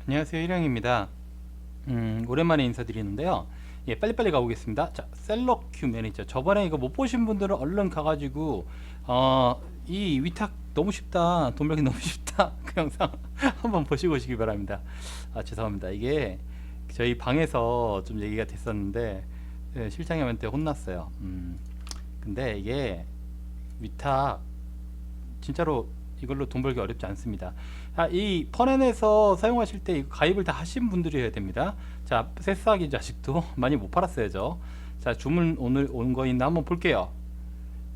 안녕하세요, 일영입니다. 오랜만에 인사드리는데요. 예, 빨리빨리 가보겠습니다. 자, 셀러큐 매니저. 저번에 이거 못 보신 분들은 얼른 가가지고 이 위탁 너무 쉽다, 돈 벌기 너무 쉽다 그 영상 한번 보시고 오시기 바랍니다. 죄송합니다. 이게 저희 방에서 좀 얘기가 됐었는데 실장님한테 혼났어요. 근데 이게 위탁 진짜로 이걸로 돈 벌기 어렵지 않습니다. 이 펀앤에서 사용하실 때 이거 가입을 다 하신 분들이 해야 됩니다. 자, 새싹이 아직도 많이 못 팔았어요. 자, 주문 오늘 온 거 있나 한번 볼게요.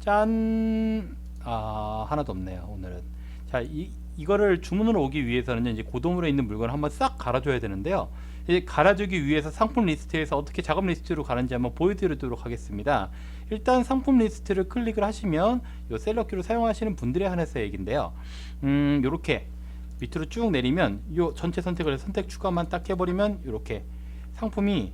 짠. 하나도 없네요, 오늘은. 자, 이거를 주문으로 오기 위해서는 이제 고도물에 있는 물건을 한번 싹 갈아줘야 되는데요. 이제 갈아주기 위해서 상품 리스트에서 어떻게 작업 리스트로 가는지 한번 보여드리도록 하겠습니다. 일단 상품 리스트를 클릭을 하시면 요 셀러큐를 사용하시는 분들에 한해서 얘기인데요. 요렇게 밑으로 쭉 내리면 요 전체 선택을 해서 선택 추가만 딱 해버리면 이렇게 상품이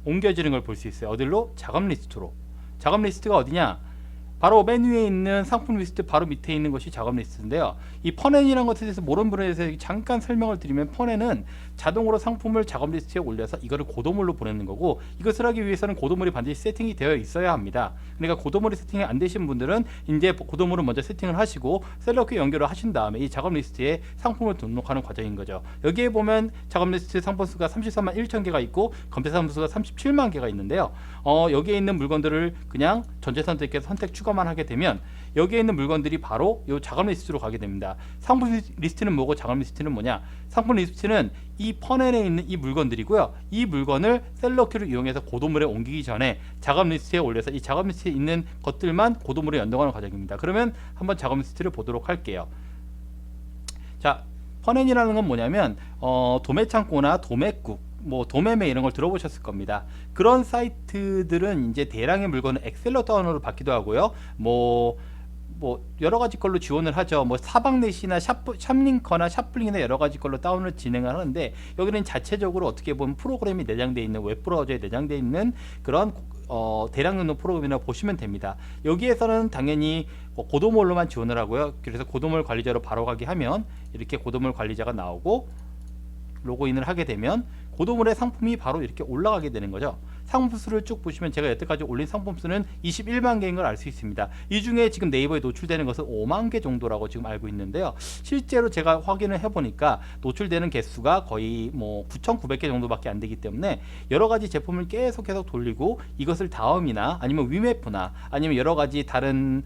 옮겨지는 걸 볼 수 있어요. 어디로? 작업 리스트로. 작업 리스트가 어디냐? 바로 맨 위에 있는 상품 리스트 바로 밑에 있는 것이 작업 리스트인데요. 이 펀앤이라는 것에 대해서 모르는 분에 대해서 잠깐 설명을 드리면, 펀앤은 자동으로 상품을 작업 리스트에 올려서 이거를 고도물로 보내는 거고, 이것을 하기 위해서는 고도물이 반드시 세팅이 되어 있어야 합니다. 그러니까 고도물이 세팅이 안 되신 분들은 이제 고도물을 먼저 세팅을 하시고 셀러큐 연결을 하신 다음에 이 작업 리스트에 상품을 등록하는 과정인 거죠. 여기에 보면 작업 리스트 상품 수가 33만 1천 개가 있고 검색 상품 수가 37만 개가 있는데요. 여기에 있는 물건들을 그냥 전체 선택해서 선택 추가만 하게 되면 여기에 있는 물건들이 바로 이 작업 리스트로 가게 됩니다. 상품 리스트는 뭐고 작업 리스트는 뭐냐? 상품 리스트는 이 펀앤에 있는 이 물건들이고요. 이 물건을 셀러큐를 이용해서 고도물에 옮기기 전에 작업 리스트에 올려서 이 작업 리스트에 있는 것들만 고도물에 연동하는 과정입니다. 그러면 한번 작업 리스트를 보도록 할게요. 자, 펀앤이라는 건 뭐냐면 도매창고나 도매국, 뭐 도매매 이런 걸 들어보셨을 겁니다. 그런 사이트들은 이제 대량의 물건을 엑셀로 다운로드 받기도 하고요. 뭐 여러 가지 걸로 지원을 하죠. 뭐 사방넷이나 샵링커나 샵블링이나 여러 가지 걸로 다운을 진행을 하는데, 여기는 자체적으로 어떻게 보면 프로그램이 내장되어 있는, 웹브라우저에 내장되어 있는 그런 대량 등록 프로그램이라고 보시면 됩니다. 여기에서는 당연히 고도물로만 지원을 하고요. 그래서 고도물 관리자로 바로 가게 하면 이렇게 고도물 관리자가 나오고 로그인을 하게 되면 고도물의 상품이 바로 이렇게 올라가게 되는 거죠. 상품 수를 쭉 보시면 제가 여태까지 올린 상품 수는 21만 개인 걸 알 수 있습니다. 이 중에 지금 네이버에 노출되는 것은 5만 개 정도라고 지금 알고 있는데요. 실제로 제가 확인을 해보니까 노출되는 개수가 거의 뭐 9,900개 정도밖에 안 되기 때문에 여러 가지 제품을 계속 돌리고 이것을 다음이나 아니면 위메프나 아니면 여러 가지 다른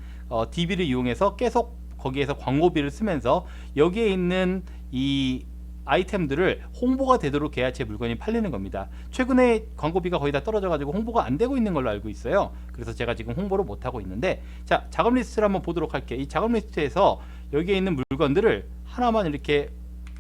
DB를 이용해서 계속 거기에서 광고비를 쓰면서 여기에 있는 이 아이템들을 홍보가 되도록 해야 제 물건이 팔리는 겁니다. 최근에 광고비가 거의 다 떨어져 가지고 홍보가 안 되고 있는 걸로 알고 있어요. 그래서 제가 지금 홍보를 못 하고 있는데, 자, 작업 리스트를 한번 보도록 할게요. 이 작업 리스트에서 여기에 있는 물건들을 하나만 이렇게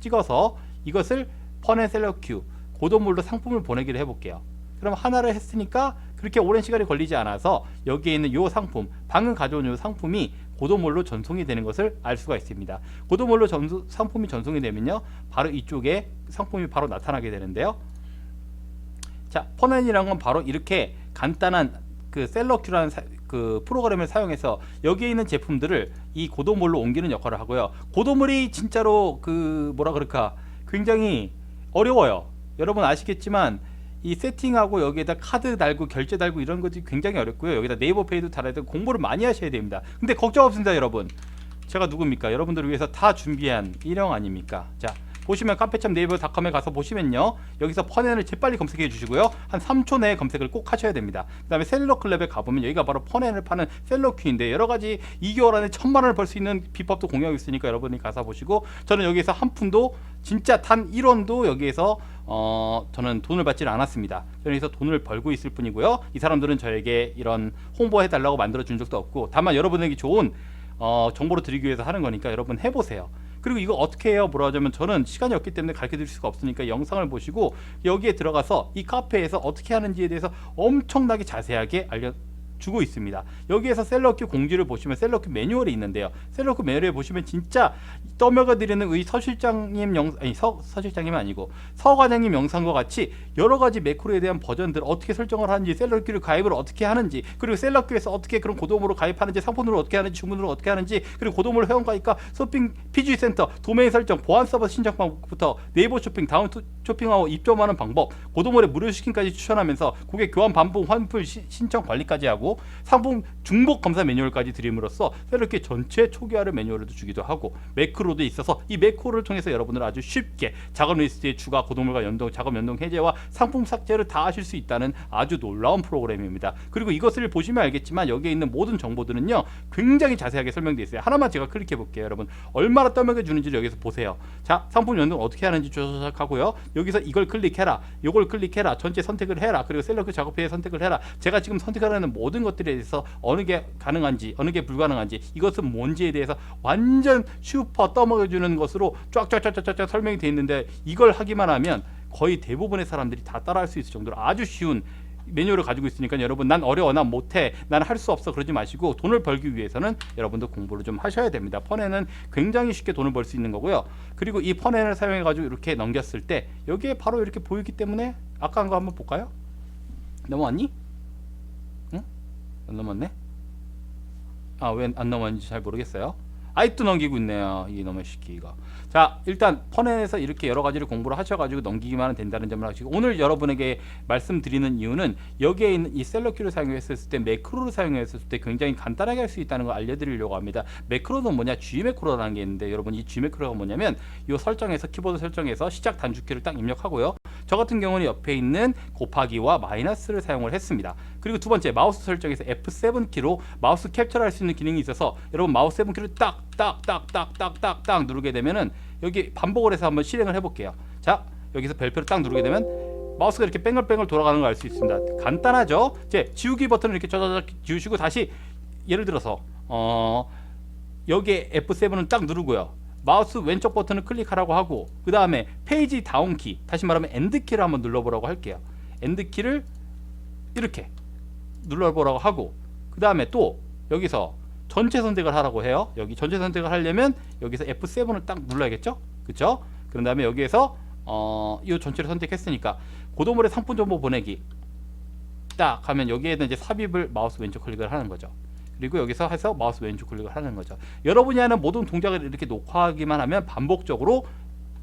찍어서 이것을 펀앤 셀러큐 고도물로 상품을 보내기를 해볼게요. 그럼 하나를 했으니까 그렇게 오랜 시간이 걸리지 않아서 여기에 있는 이 상품, 방금 가져온 이 상품이 고도물로 전송이 되는 것을 알 수가 있습니다. 고도물로 상품이 전송이 되면요, 바로 이쪽에 상품이 바로 나타나게 되는데요. 자, 펀앤이라는 건 바로 이렇게 간단한 그 셀러큐라는 그 프로그램을 사용해서 여기에 있는 제품들을 이 고도물로 옮기는 역할을 하고요. 고도물이 진짜로 그 뭐라 그럴까, 굉장히 어려워요. 여러분 아시겠지만 이 세팅하고 여기에다 카드 달고 결제 달고 이런 것들이 굉장히 어렵고요. 여기다 네이버 페이도 달아야 되고 공부를 많이 하셔야 됩니다. 근데 걱정 없습니다, 여러분. 제가 누굽니까? 여러분들을 위해서 다 준비한 일형 아닙니까? 자, 보시면 카페참 네이버닷컴에 가서 보시면요, 여기서 펀앤을 재빨리 검색해 주시고요. 한 3초 내에 검색을 꼭 하셔야 됩니다. 그 다음에 셀러클럽에 가보면 여기가 바로 펀앤을 파는 셀러큐인데, 여러가지 2개월 안에 1,000만 원을 벌 수 있는 비법도 공유하고 있으니까 여러분이 가서 보시고, 저는 여기서 한 푼도, 진짜 단 1원도 여기에서 저는 돈을 받지는 않았습니다. 저는 여기서 돈을 벌고 있을 뿐이고요. 이 사람들은 저에게 이런 홍보해 달라고 만들어 준 적도 없고, 다만 여러분에게 좋은 정보를 드리기 위해서 하는 거니까 여러분 해보세요. 그리고 이거 어떻게 해요? 뭐라 하자면, 저는 시간이 없기 때문에 가르쳐 드릴 수가 없으니까 영상을 보시고 여기에 들어가서 이 카페에서 어떻게 하는지에 대해서 엄청나게 자세하게 주고 있습니다. 여기에서 셀러큐 공지를 보시면 셀러큐 매뉴얼이 있는데요. 셀러큐 매뉴얼에 보시면 진짜 떠먹여드리는 의 서실장님 서실장님 아니고 서과장님 영상과 같이 여러 가지 매크로에 대한 버전들 어떻게 설정을 하는지, 셀러큐를 가입을 어떻게 하는지, 그리고 셀러큐에서 어떻게 그런 고도모로 가입하는지, 상품으로 어떻게 하는지, 주문으로 어떻게 하는지, 그리고 고도모로 회원 가입과 쇼핑 PG 센터, 도메인 설정, 보안 서버 신청 방법부터 네이버 쇼핑, 다운 쇼핑하고 입점하는 방법, 고도모의 무료 스킨까지 추천하면서 고객 교환 반품 환불 신청 관리까지 하고 상품 중복 검사 매뉴얼까지 드림으로써 셀러큐 전체 초기화를 매뉴얼을 주기도 하고 매크로도 있어서 이 매크로를 통해서 여러분들 아주 쉽게 작업 리스트의 추가, 고도물과 연동, 작업 연동 해제와 상품 삭제를 다 하실 수 있다는 아주 놀라운 프로그램입니다. 그리고 이것을 보시면 알겠지만 여기에 있는 모든 정보들은요 굉장히 자세하게 설명되어 있어요. 하나만 제가 클릭해 볼게요. 여러분 얼마나 떠먹여 주는지를 여기서 보세요. 자, 상품 연동 어떻게 하는지 조작하고요. 여기서 이걸 클릭해라, 요걸 클릭해라, 전체 선택을 해라, 그리고 셀러큐 작업회에 선택을 해라. 제가 지금 선택하는 모든 것들에 대해서 어느 게 가능한지 어느 게 불가능한지, 이것은 뭔지에 대해서 완전 슈퍼 떠먹여주는 것으로 쫙쫙쫙쫙쫙 설명이 되어 있는데, 이걸 하기만 하면 거의 대부분의 사람들이 다 따라할 수 있을 정도로 아주 쉬운 매뉴얼을 가지고 있으니까 여러분 난 어려워, 난 못해, 난 할 수 없어 그러지 마시고 돈을 벌기 위해서는 여러분도 공부를 좀 하셔야 됩니다. 펀에는 굉장히 쉽게 돈을 벌 수 있는 거고요. 그리고 이 펀엔을 사용해 가지고 이렇게 넘겼을 때 여기에 바로 이렇게 보이기 때문에 아까 한 거 한번 볼까요? 넘어왔니? 응? 안 넘었네? 아, 왜 안 넘었는지 잘 모르겠어요. 아직도 넘기고 있네요. 이 놈의 시키가. 자, 일단 펀엔에서 이렇게 여러 가지를 공부를 하셔가지고 넘기기만 하면 된다는 점을 하시고, 오늘 여러분에게 말씀드리는 이유는 여기에 있는 이 셀러큐를 사용했을 때, 매크로를 사용했을 때 굉장히 간단하게 할 수 있다는 걸 알려드리려고 합니다. 매크로는 뭐냐? G 매크로라는 게 있는데, 여러분 이 G 매크로가 뭐냐면 이 설정에서, 키보드 설정에서 시작 단축키를 딱 입력하고요. 저 같은 경우는 옆에 있는 곱하기와 마이너스를 사용을 했습니다. 그리고 두 번째, 마우스 설정에서 F7 키로 마우스 캡처를 할 수 있는 기능이 있어서 여러분 마우스 7 키를 딱 누르게 되면은 여기 반복을 해서 한번 실행을 해볼게요. 자, 여기서 별표를 딱 누르게 되면 마우스가 이렇게 뺑글뺑글 돌아가는 걸 알 수 있습니다. 간단하죠? 이제 지우기 버튼을 이렇게 짜자작 지우시고, 다시 예를 들어서 여기에 F7을 딱 누르고요. 마우스 왼쪽 버튼을 클릭하라고 하고, 그 다음에 페이지 다운 키, 다시 말하면 엔드 키를 한번 눌러보라고 할게요. 엔드 키를 이렇게 눌러보라고 하고, 그 다음에 또 여기서 전체 선택을 하라고 해요. 여기 전체 선택을 하려면 여기서 F7을 딱 눌러야겠죠? 그쵸? 그런 다음에 여기에서 이 전체를 선택했으니까 고도물의 상품 정보 보내기 딱 하면 여기에는 이제 삽입을 마우스 왼쪽 클릭을 하는 거죠. 그리고 여기서 해서 마우스 왼쪽 클릭을 하는 거죠. 여러분이 하는 모든 동작을 이렇게 녹화하기만 하면 반복적으로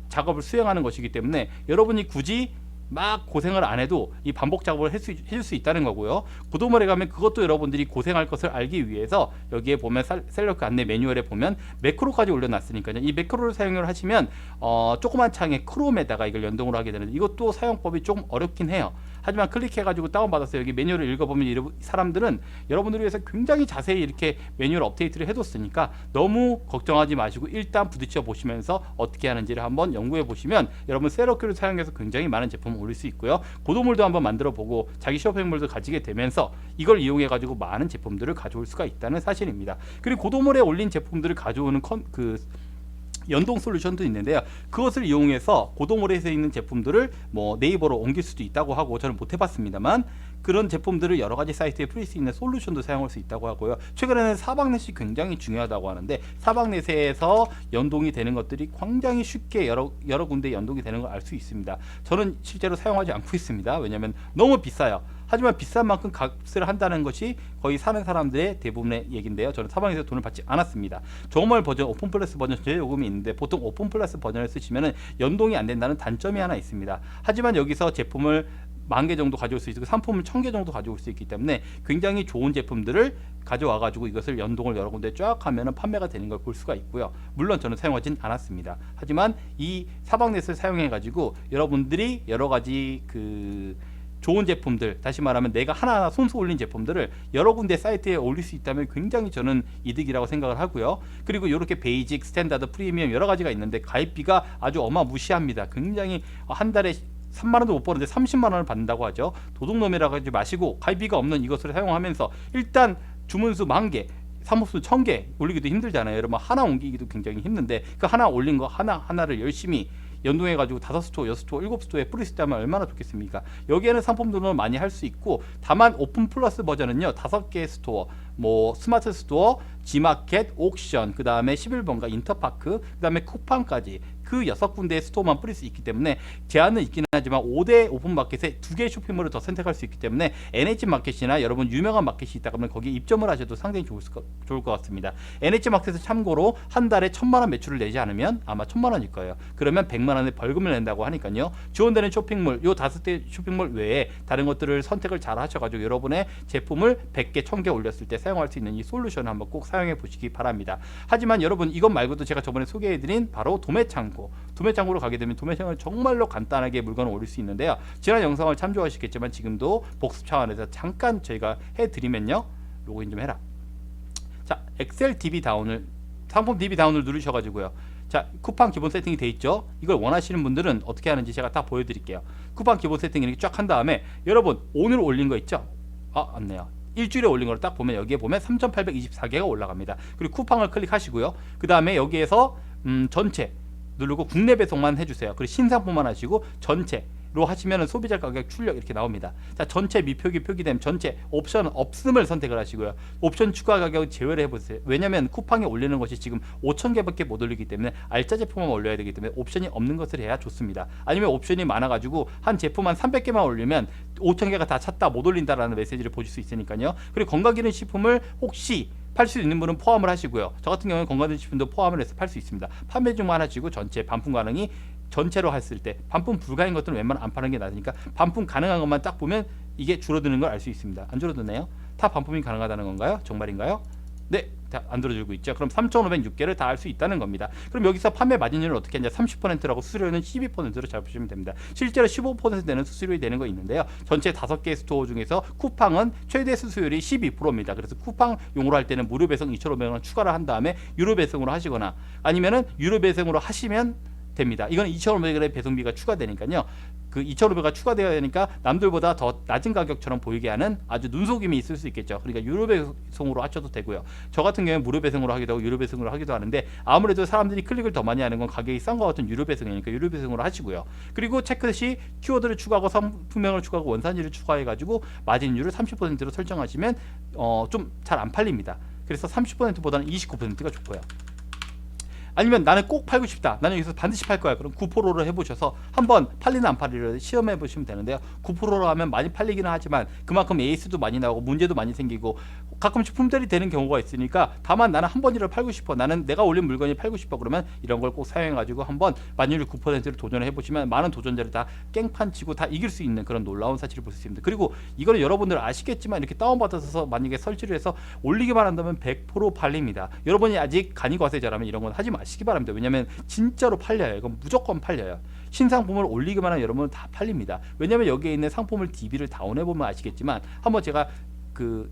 작업을 수행하는 것이기 때문에 여러분이 굳이 막 고생을 안 해도 이 반복 작업을 해줄 수 있다는 거고요. 고도물에 가면 그것도 여러분들이 고생할 것을 알기 위해서 여기에 보면 셀러큐 안내 매뉴얼에 보면 매크로까지 올려놨으니까요. 이 매크로를 사용을 하시면 조그만 창에 크롬에다가 이걸 연동을 하게 되는데, 이것도 사용법이 조금 어렵긴 해요. 하지만 클릭해가지고 다운받아서 여기 매뉴얼을 읽어보면 사람들은 여러분들을 위해서 굉장히 자세히 이렇게 매뉴얼 업데이트를 해뒀으니까 너무 걱정하지 마시고 일단 부딪혀 보시면서 어떻게 하는지를 한번 연구해 보시면 여러분 셀러큐를 사용해서 굉장히 많은 제품을 올릴 수 있고요. 고도물도 한번 만들어 보고 자기 쇼핑몰도 가지게 되면서 이걸 이용해 가지고 많은 제품들을 가져올 수가 있다는 사실입니다. 그리고 고도물에 올린 제품들을 가져오는 연동 솔루션도 있는데요. 그것을 이용해서 고도물에서 있는 제품들을 뭐 네이버로 옮길 수도 있다고 하고, 저는 못 해봤습니다만 그런 제품들을 여러 가지 사이트에 풀릴 수 있는 솔루션도 사용할 수 있다고 하고요. 최근에는 사방넷이 굉장히 중요하다고 하는데, 사방넷에서 연동이 되는 것들이 굉장히 쉽게 여러 군데 연동이 되는 걸 알 수 있습니다. 저는 실제로 사용하지 않고 있습니다. 왜냐하면 너무 비싸요. 하지만 비싼 만큼 값을 한다는 것이 거의 사는 사람들의 대부분의 얘기인데요. 저는 사방에서 돈을 받지 않았습니다. 정말 버전, 오픈 플러스 버전 제일 요금이 있는데 보통 오픈 플러스 버전을 쓰시면 연동이 안 된다는 단점이 하나 있습니다. 하지만 여기서 제품을 10,000개 정도 가져올 수 있고 상품을 1,000개 정도 가져올 수 있기 때문에 굉장히 좋은 제품들을 가져와 가지고 이것을 연동을 여러 군데 쫙 하면 판매가 되는 걸 볼 수가 있고요. 물론 저는 사용하진 않았습니다. 하지만 이 사방넷을 사용해 가지고 여러분들이 여러 가지 좋은 제품들, 다시 말하면 내가 하나하나 손수 올린 제품들을 여러 군데 사이트에 올릴 수 있다면 굉장히 저는 이득이라고 생각을 하고요. 그리고 이렇게 베이직, 스탠다드, 프리미엄 여러 가지가 있는데 가입비가 아주 어마무시합니다. 굉장히 한 달에 3만원도 못 버는데 30만원을 받는다고 하죠. 도둑놈이라고 하지 마시고 가입비가 없는 이것을 사용하면서 일단 주문수 10,000개, 사무수 1,000개 올리기도 힘들잖아요. 여러분 하나 옮기기도 굉장히 힘든데 그 하나 올린 거 하나하나를 열심히 연동해가지고 5스토어, 6스토어, 7스토어에 뿌릴 수 있다면 얼마나 좋겠습니까? 여기에는 상품 등록을 많이 할 수 있고, 다만 오픈 플러스 버전은요 5개의 스토어, 뭐 스마트 스토어, G마켓, 옥션, 그 다음에 11번가 인터파크, 그 다음에 쿠팡까지 그 6군데의 스토어만 뿌릴 수 있기 때문에 제한은 있기는 하지만 5대 오픈마켓에 2개의 쇼핑몰을 더 선택할 수 있기 때문에 NH마켓이나 여러분 유명한 마켓이 있다 그러면 거기에 입점을 하셔도 상당히 좋을 것 같습니다. NH마켓은 참고로 한 달에 1,000만원 매출을 내지 않으면 아마 1,000만원일 거예요. 그러면 100만원의 벌금을 낸다고 하니까요. 지원되는 쇼핑몰 요 5개 쇼핑몰 외에 다른 것들을 선택을 잘 하셔가지고 여러분의 제품을 100개, 1000개 올렸을 때 사용할 수 있는 이 솔루션을 한번 꼭 사용해 보시기 바랍니다. 하지만 여러분 이것 말고도 제가 저번에 소개해드린 바로 도매창고로 가게 되면 도매창고는 정말로 간단하게 물건을 올릴 수 있는데요. 지난 영상을 참조하시겠지만 지금도 복습 차원에서 잠깐 저희가 해드리면요. 로그인 좀 해라. 자, 엑셀 DB 다운을 상품 DB 다운을 누르셔가지고요. 자, 쿠팡 기본 세팅이 돼 있죠. 이걸 원하시는 분들은 어떻게 하는지 제가 다 보여드릴게요. 쿠팡 기본 세팅 이렇게 쫙 한 다음에 여러분 오늘 올린 거 있죠? 맞네요. 일주일에 올린 걸 딱 보면 여기에 보면 3,824개가 올라갑니다. 그리고 쿠팡을 클릭하시고요. 그 다음에 여기에서 전체 누르고 국내 배송만 해주세요. 그리고 신상품만 하시고 전체로 하시면 소비자 가격 출력 이렇게 나옵니다. 자, 전체 미표기 표기됨 전체 옵션 없음을 선택을 하시고요. 옵션 추가 가격을 제외를 해보세요. 왜냐면 쿠팡에 올리는 것이 지금 5,000개밖에 못 올리기 때문에 알짜 제품만 올려야 되기 때문에 옵션이 없는 것을 해야 좋습니다. 아니면 옵션이 많아가지고 한 제품 한 300개만 올리면 5,000개가 다 찼다 못 올린다라는 메시지를 보실 수 있으니까요. 그리고 건강기능식품을 혹시 팔 수 있는 분은 포함을 하시고요. 저 같은 경우는 건강기능식품도 포함을 해서 팔 수 있습니다. 판매 중만 하시고 전체 반품 가능이 전체로 했을 때 반품 불가인 것들은 웬만하면 안 파는 게 나으니까 반품 가능한 것만 딱 보면 이게 줄어드는 걸 알 수 있습니다. 안 줄어드네요. 다 반품이 가능하다는 건가요? 정말인가요? 네, 안 들어주고 있죠. 그럼 3,506개를 다 할 수 있다는 겁니다. 그럼 여기서 판매 마진율을 어떻게 하냐? 30%라고 수수료는 12%로 잡으시면 됩니다. 실제로 15% 되는 수수료이 되는 거 있는데요. 전체 5개 스토어 중에서 쿠팡은 최대 수수료율이 12%입니다. 그래서 쿠팡용으로 할 때는 무료 배송 2,500원 추가를 한 다음에 유료 배송으로 하시거나 아니면은 유료 배송으로 하시면 됩니다. 이건 2,500원의 배송비가 추가되니까요. 그 2,500원 추가되어야 되니까 남들보다 더 낮은 가격처럼 보이게 하는 아주 눈속임이 있을 수 있겠죠. 그러니까 유료 배송으로 하셔도 되고요. 저 같은 경우는 무료 배송으로 하기도 하고 유료 배송으로 하기도 하는데 아무래도 사람들이 클릭을 더 많이 하는 건 가격이 싼 것 같은 유료 배송이니까 유료 배송으로 하시고요. 그리고 체크 시 키워드를 추가하고 상품명을 추가하고 원산지를 추가해가지고 마진율을 30%로 설정하시면 좀 잘 안 팔립니다. 그래서 30%보다는 29%가 좋고요. 아니면 나는 꼭 팔고 싶다. 나는 여기서 반드시 팔 거야. 그럼 9%로 해보셔서 한번 팔리나 안 팔리를 시험해 보시면 되는데요. 9%로 하면 많이 팔리기는 하지만 그만큼 에이스도 많이 나오고 문제도 많이 생기고 가끔씩 품절이 되는 경우가 있으니까 다만 나는 한 번이라도 팔고 싶어. 나는 내가 올린 물건이 팔고 싶어. 그러면 이런 걸 꼭 사용해가지고 한번 마진율 9%를 도전해 보시면 많은 도전자를 다 깽판 치고 다 이길 수 있는 그런 놀라운 사실을 볼 수 있습니다. 그리고 이거는 여러분들 아시겠지만 이렇게 다운받아서 만약에 설치를 해서 올리기만 한다면 100% 팔립니다. 여러분이 아직 간이 과세자라면 이런 건 하지 마시기 바랍니다. 왜냐면 진짜로 팔려요. 이건 무조건 팔려요. 신상품을 올리기만 하면 여러분 다 팔립니다. 왜냐면 여기에 있는 상품을 DB를 다운해 보면 아시겠지만 한번 제가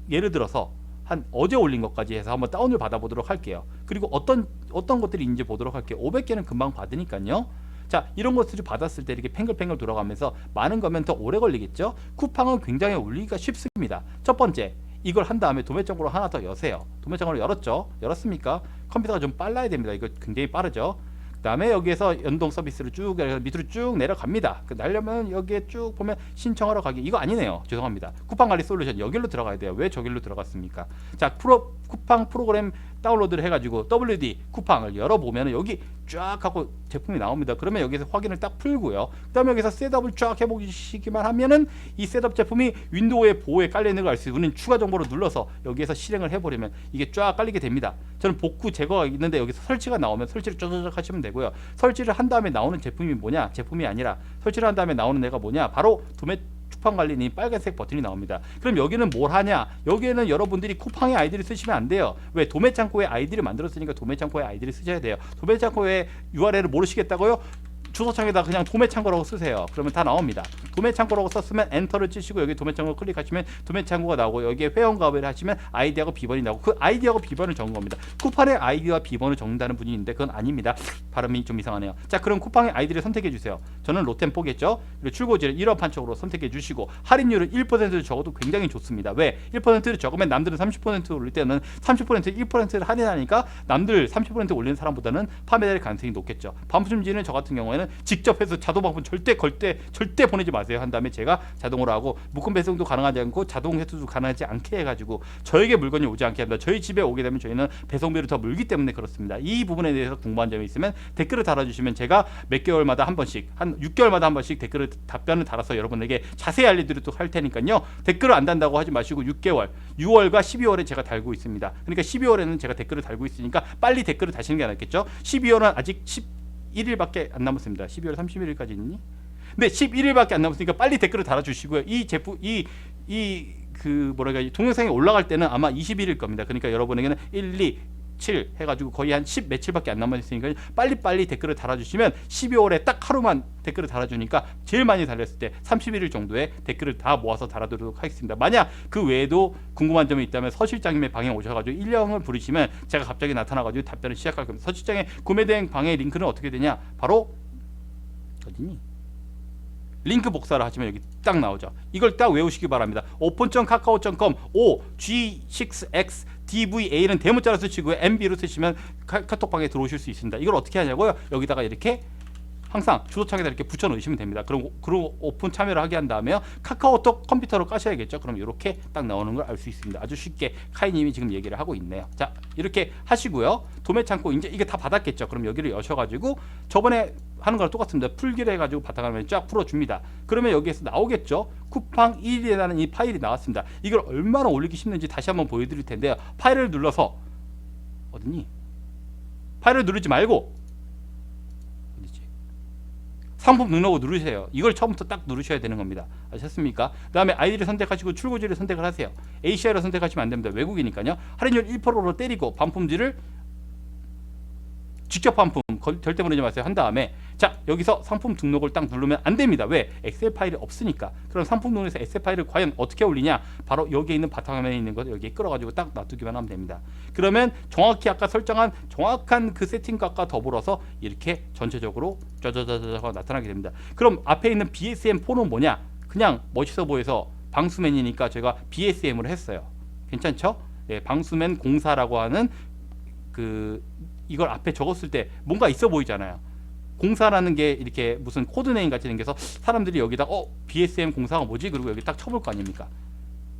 예를 들어서 한 어제 올린 것까지 해서 한번 다운을 받아보도록 할게요. 그리고 어떤 것들이 있는지 보도록 할게요. 500개는 금방 받으니까요. 자, 이런 것들을 받았을 때 이렇게 팽글팽글 돌아가면서 많은 거면 더 오래 걸리겠죠. 쿠팡은 굉장히 올리기가 쉽습니다. 첫 번째, 이걸 한 다음에 도매장으로 하나 더 여세요. 도매장으로 열었죠. 열었습니까? 컴퓨터가 좀 빨라야 됩니다. 이거 굉장히 빠르죠. 그 다음에 여기에서 연동 서비스를 쭉 밑으로 쭉 내려갑니다. 날려면 여기에 쭉 보면 신청하러 가기 이거 아니네요. 죄송합니다. 쿠팡 관리 솔루션 여기로 들어가야 돼요. 왜 저길로 들어갔습니까? 자, 쿠팡 프로그램 다운로드를 해가지고 WD 쿠팡을 열어보면 여기 쫙 하고 제품이 나옵니다. 그러면 여기서 확인을 딱 풀고요. 그 다음에 여기서 셋업을 쫙 해보시기만 하면은 이 셋업 제품이 윈도우의 보호에 깔려있는 걸 알 수 있고 우리는 추가 정보를 눌러서 여기에서 실행을 해버리면 이게 쫙 깔리게 됩니다. 저는 복구 제거가 있는데 여기서 설치가 나오면 설치를 쫙쫙 하시면 되고요. 설치를 한 다음에 나오는 제품이 뭐냐? 제품이 아니라 설치를 한 다음에 나오는 애가 뭐냐? 바로 쿠팡 관리니 빨간색 버튼이 나옵니다. 그럼 여기는 뭘 하냐? 여기에는 여러분들이 쿠팡의 아이디를 쓰시면 안 돼요. 왜? 도매창고의 아이디를 만들었으니까 도매창고의 아이디를 쓰셔야 돼요. 도매창고의 URL을 모르시겠다고요? 주소창에다 그냥 도매창고라고 쓰세요. 그러면 다 나옵니다. 도매 창고라고 썼으면 엔터를 치시고 여기 도매 창고 클릭하시면 도매 창고가 나오고 여기에 회원 가입을 하시면 아이디하고 비번이 나오고 그 아이디하고 비번을 적은 겁니다. 쿠팡의 아이디와 비번을 적는다는 분이 있는데 그건 아닙니다. 발음이 좀 이상하네요. 자, 그럼 쿠팡의 아이디를 선택해 주세요. 저는 롯템포겠죠. 그리고 출고지를 1원 판촉으로 선택해 주시고 할인율을 1%를 적어도 굉장히 좋습니다. 왜? 1%를 적으면 남들은 30% 올릴 때는 30% 1%를 할인하니까 남들 30% 올리는 사람보다는 판매될 가능성이 높겠죠. 반품지는 저 같은 경우에는 직접 해서 자동 반품 절대 보내지 마세요. 한 다음에 제가 자동으로 하고 묶음 배송도 가능하지 않고 자동 회수도 가능하지 않게 해가지고 저에게 물건이 오지 않게 합니다. 저희 집에 오게 되면 저희는 배송비를 더 물기 때문에 그렇습니다. 이 부분에 대해서 궁금한 점이 있으면 댓글을 달아주시면 제가 몇 개월마다 한 번씩 한 6개월마다 한 번씩 댓글을 답변을 달아서 여러분에게 자세히 알려드리도록 할 테니까요. 댓글을 안 단다고 하지 마시고 6개월 6월과 12월에 제가 달고 있습니다. 그러니까 12월에는 제가 댓글을 달고 있으니까 빨리 댓글을 다시는 게 낫겠죠. 12월은 아직 11일밖에 안 남았습니다. 12월 31일까지 있니? 네, 11일밖에 안 남았으니까 빨리 댓글을 달아주시고요. 이 제품 그 동영상이 올라갈 때는 아마 21일 겁니다. 그러니까 여러분에게는 1, 2, 7 해가지고 거의 한 10 며칠밖에 안 남았으니까 빨리빨리 댓글을 달아주시면 12월에 딱 하루만 댓글을 달아주니까 제일 많이 달렸을 때 31일 정도에 댓글을 다 모아서 달아드리도록 하겠습니다. 만약 그 외에도 궁금한 점이 있다면 서실장님의 방에 오셔가지고 일령을 부르시면 제가 갑자기 나타나가지고 답변을 시작할 겁니다. 서실장의 구매대행 방의 링크는 어떻게 되냐? 바로 어디니? 링크 복사를 하시면 여기 딱 나오죠. 이걸 딱 외우시기 바랍니다. open.kakao.com OG6X DVA는 대문자로 쓰시고요. MB로 쓰시면 카톡방에 들어오실 수 있습니다. 이걸 어떻게 하냐고요? 여기다가 이렇게 항상 주소창에다 이렇게 붙여 놓으시면 됩니다. 그럼 오픈 참여를 하게 한 다음에 카카오톡 컴퓨터로 까셔야겠죠. 그럼 이렇게 딱 나오는 걸 알 수 있습니다. 아주 쉽게 카이님이 지금 얘기를 하고 있네요. 자, 이렇게 하시고요. 도매 창고 이제 이게 다 받았겠죠. 그럼 여기를 여셔가지고 저번에 하는 거랑 똑같습니다. 풀기를 해가지고 바탕화면에 쫙 풀어줍니다. 그러면 여기에서 나오겠죠. 쿠팡 1이라는 이 파일이 나왔습니다. 이걸 얼마나 올리기 쉽는지 다시 한번 보여드릴 텐데요. 파일을 눌러서 어디니? 파일을 누르지 말고 상품 등록을 누르세요. 이걸 처음부터 딱 누르셔야 되는 겁니다. 아셨습니까? 그 다음에 아이디를 선택하시고 출고지를 선택을 하세요. ACI로 선택하시면 안 됩니다. 외국이니까요. 할인율 1%로 때리고 반품지를 직접 반품 절대 보내지 마세요. 한 다음에 자, 여기서 상품 등록을 딱 누르면 안 됩니다. 왜? 엑셀 파일이 없으니까. 그럼 상품 등록에서 엑셀 파일을 과연 어떻게 올리냐? 바로 여기에 있는 바탕화면에 있는 거 여기에 끌어가지고 딱 놔두기만 하면 됩니다. 그러면 정확히 아까 설정한 정확한 그 세팅값과 더불어서 이렇게 전체적으로 짜자자자가 나타나게 됩니다. 그럼 앞에 있는 BSM 폰은 뭐냐? 그냥 멋있어 보여서 방수맨이니까 제가 BSM으로 했어요. 괜찮죠? 예, 방수맨 공사라고 하는 이걸 앞에 적었을 때 뭔가 있어 보이잖아요. 공사라는 게 이렇게 무슨 코드네임 같이 생겨서 사람들이 여기다 BSM 공사가 뭐지? 그리고 여기 딱 쳐볼 거 아닙니까?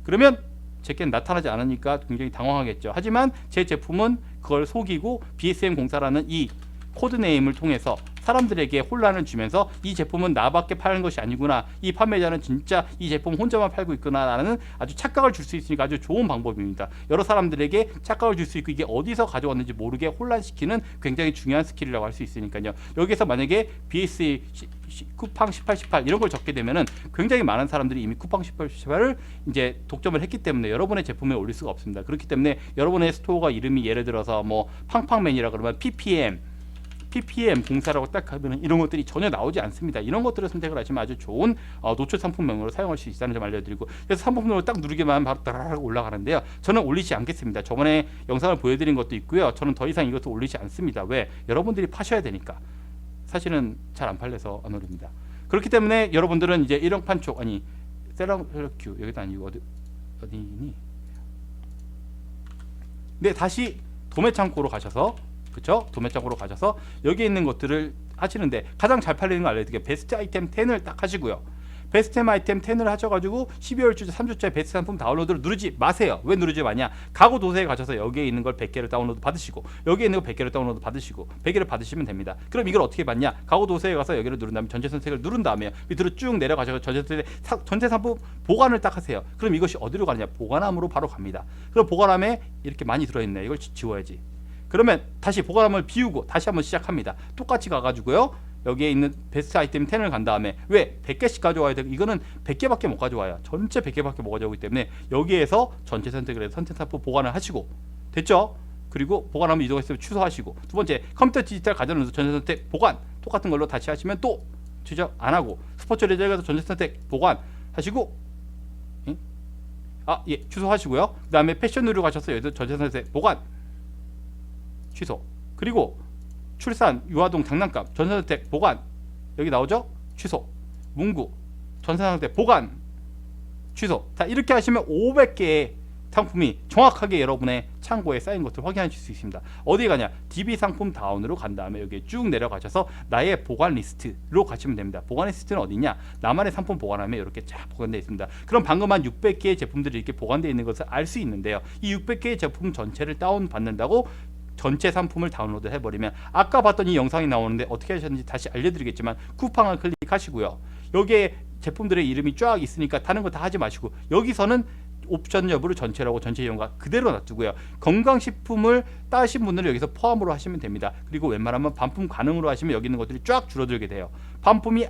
그러면 제게는 나타나지 않으니까 굉장히 당황하겠죠. 하지만 제 제품은 그걸 속이고 BSM 공사라는 이 코드네임을 통해서 사람들에게 혼란을 주면서 이 제품은 나밖에 파는 것이 아니구나, 이 판매자는 진짜 이 제품 혼자만 팔고 있구나 라는 아주 착각을 줄 수 있으니까 아주 좋은 방법입니다. 여러 사람들에게 착각을 줄 수 있고 이게 어디서 가져왔는지 모르게 혼란시키는 굉장히 중요한 스킬이라고 할 수 있으니까요. 여기서 만약에 BS 쿠팡 1818 이런 걸 적게 되면은 굉장히 많은 사람들이 이미 쿠팡 1818을 이제 독점을 했기 때문에 여러분의 제품에 올릴 수가 없습니다. 그렇기 때문에 여러분의 스토어가 이름이 예를 들어서 뭐 팡팡맨이라 그러면 PPM 공사라고 딱 하면 이런 것들이 전혀 나오지 않습니다. 이런 것들을 선택을 하시면 아주 좋은 노출 상품명으로 사용할 수 있다는 점 알려드리고, 그래서 상품명을 딱 누르기만 하면 바로 따라락 올라가는데요. 저는 올리지 않겠습니다. 저번에 영상을 보여드린 것도 있고요. 저는 더 이상 이것도 올리지 않습니다. 왜? 여러분들이 파셔야 되니까. 사실은 잘 안 팔려서 안 올립니다. 그렇기 때문에 여러분들은 이제 일용판촉 셀러큐 여기도 아니고 어디니? 네, 다시 도매창고로 가셔서, 그쵸? 도매창고로 가셔서 여기에 있는 것들을 하시는데 가장 잘 팔리는 거 알려드릴게요. 베스트 아이템 10을 딱 하시고요. 베스트 아이템 10을 하셔가지고 12월 주제 3주째 베스트 상품 다운로드를 누르지 마세요. 왜 누르지 마냐? 가구 도서에 가셔서 여기에 있는 걸 100개를 다운로드 받으시고 여기에 있는 거 100개를 다운로드 받으시고 100개를 받으시면 됩니다. 그럼 이걸 어떻게 받냐? 가구 도서에 가서 여기를 누른 다음에 전체 선택을 누른 다음에 밑으로 쭉 내려가셔서 전체 상품 보관을 딱 하세요. 그럼 이것이 어디로 가느냐? 보관함으로 바로 갑니다. 그럼 보관함에 이렇게 많이 들어있네. 이걸 지워야지. 그러면 다시 보관함을 비우고 다시 한번 시작합니다. 똑같이 가가지고요. 여기에 있는 베스트 아이템 10을 간 다음에 왜 100개씩 가져와야 되고 이거는 100개밖에 못 가져와요. 전체 100개밖에 못 가져오기 때문에 여기에서 전체 선택을 해서 선택 상품 보관을 하시고 됐죠? 그리고 보관하면 이동했으면 취소하시고, 두 번째 컴퓨터 디지털 가져오면서 전체 선택 보관 똑같은 걸로 다시 하시면 또 지적 안 하고 스포츠 레저에서 전체 선택 보관 하시고, 예? 취소하시고요. 그 다음에 패션으로 가셔서 여기서 전체 선택 보관 취소. 그리고 출산 유아동 장난감 전체 선택 보관 여기 나오죠? 취소. 문구 전체 선택 보관 취소. 자, 이렇게 하시면 500개의 상품이 정확하게 여러분의 창고에 쌓인 것을 확인하실 수 있습니다. 어디 가냐? DB 상품 다운으로 간 다음에 여기 쭉 내려가셔서 나의 보관 리스트로 가시면 됩니다. 보관 리스트는 어디냐? 나만의 상품 보관하면 이렇게 쫙 보관되어 있습니다. 그럼 방금 한 600개의 제품들이 이렇게 보관되어 있는 것을 알 수 있는데요. 이 600개의 제품 전체를 다운 받는다고 전체 상품을 다운로드 해버리면 아까 봤던 이 영상이 나오는데 어떻게 하셨는지 다시 알려드리겠지만 쿠팡을 클릭하시고요. 여기에 제품들의 이름이 쫙 있으니까 다른 거 다 하지 마시고 여기서는 옵션 여부를 전체라고 전체 이용가 그대로 놔두고요. 건강식품을 따신 분들은 여기서 포함으로 하시면 됩니다. 그리고 웬만하면 반품 가능으로 하시면 여기 있는 것들이 쫙 줄어들게 돼요. 반품이